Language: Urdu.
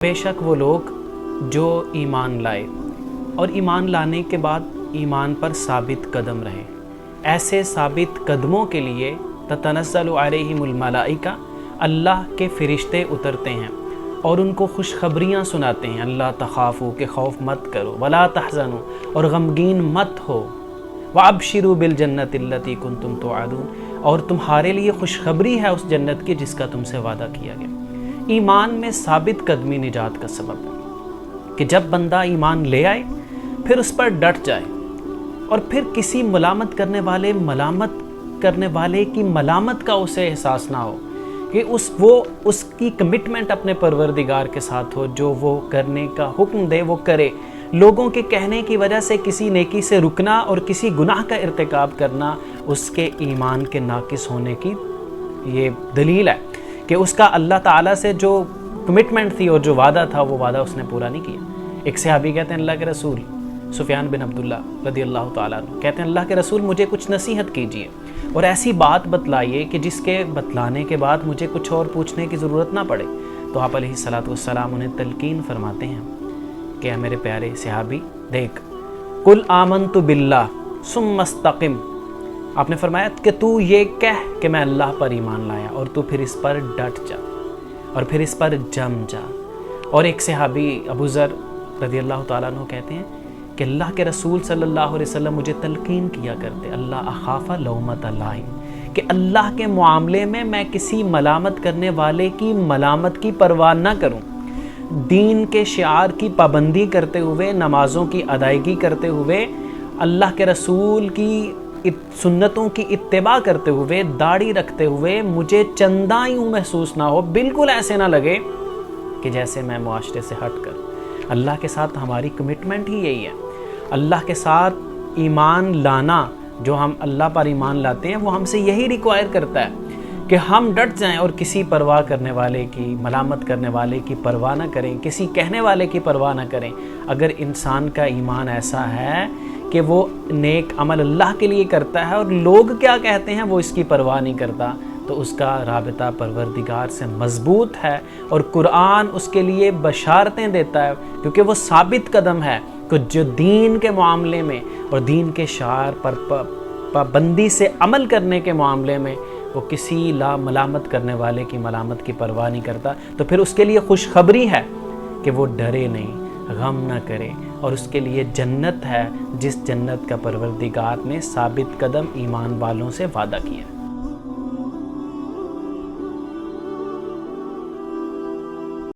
بے شک وہ لوگ جو ایمان لائے اور ایمان لانے کے بعد ایمان پر ثابت قدم رہے، ایسے ثابت قدموں کے لیے تتنزل علیہم الملائکہ، اللہ کے فرشتے اترتے ہیں اور ان کو خوشخبریاں سناتے ہیں۔ اللہ تخافوا، کہ خوف مت کرو، ولا تحزنوا، اور غمگین مت ہو، وابشروا بالجنۃ التی کنتم توعدون، اور تمہارے لیے خوشخبری ہے اس جنت کی جس کا تم سے وعدہ کیا گیا۔ ایمان میں ثابت قدمی نجات کا سبب ہے کہ جب بندہ ایمان لے آئے پھر اس پر ڈٹ جائے اور پھر کسی ملامت کرنے والے کی ملامت کا اسے احساس نہ ہو، کہ اس کی کمٹمنٹ اپنے پروردگار کے ساتھ ہو، جو وہ کرنے کا حکم دے وہ کرے۔ لوگوں کے کہنے کی وجہ سے کسی نیکی سے رکنا اور کسی گناہ کا ارتکاب کرنا اس کے ایمان کے ناقص ہونے کی یہ دلیل ہے کہ اس کا اللہ تعالیٰ سے جو کمٹمنٹ تھی اور جو وعدہ تھا وہ وعدہ اس نے پورا نہیں کیا۔ ایک صحابی کہتے ہیں اللہ کے رسول سفیان بن عبداللہ رضی اللہ تعالیٰ عنہ کہتے ہیں اللہ کے رسول مجھے کچھ نصیحت کیجیے اور ایسی بات بتلائیے کہ جس کے بتلانے کے بعد مجھے کچھ اور پوچھنے کی ضرورت نہ پڑے۔ تو آپ علیہ الصلوۃ والسلام انہیں تلقین فرماتے ہیں کہ اے میرے پیارے صحابی دیکھ، قل آمنت باللہ ثم استقم، آپ نے فرمایا کہ تو یہ کہہ کہ میں اللہ پر ایمان لایا اور تو پھر اس پر ڈٹ جا اور پھر اس پر جم جا۔ اور ایک صحابی ابو ذر رضی اللہ تعالیٰ عنہ کہتے ہیں کہ اللہ کے رسول صلی اللہ علیہ وسلم مجھے تلقین کیا کرتے، اللہ اخاف لومۃ لائم، کہ اللہ کے معاملے میں میں کسی ملامت کرنے والے کی ملامت کی پرواہ نہ کروں، دین کے شعار کی پابندی کرتے ہوئے، نمازوں کی ادائیگی کرتے ہوئے، اللہ کے رسول کی سنتوں کی اتباع کرتے ہوئے، داڑھی رکھتے ہوئے مجھے چندہ یوں محسوس نہ ہو، بالکل ایسے نہ لگے کہ جیسے میں معاشرے سے ہٹ کر۔ اللہ کے ساتھ ہماری کمٹمنٹ ہی یہی ہے۔ اللہ کے ساتھ ایمان لانا، جو ہم اللہ پر ایمان لاتے ہیں، وہ ہم سے یہی ریکوائر کرتا ہے کہ ہم ڈٹ جائیں اور کسی پرواہ کرنے والے کی، ملامت کرنے والے کی پرواہ نہ کریں، کسی کہنے والے کی پرواہ نہ کریں۔ اگر انسان کا ایمان ایسا ہے کہ وہ نیک عمل اللہ کے لیے کرتا ہے اور لوگ کیا کہتے ہیں وہ اس کی پرواہ نہیں کرتا، تو اس کا رابطہ پروردگار سے مضبوط ہے اور قرآن اس کے لیے بشارتیں دیتا ہے، کیونکہ وہ ثابت قدم ہے کہ جو دین کے معاملے میں اور دین کے شعار پر پابندی سے عمل کرنے کے معاملے میں وہ کسی لا ملامت کرنے والے کی ملامت کی پرواہ نہیں کرتا، تو پھر اس کے لیے خوشخبری ہے کہ وہ ڈرے نہیں، غم نہ کرے، اور اس کے لیے جنت ہے جس جنت کا پروردگار نے ثابت قدم ایمان والوں سے وعدہ کیا۔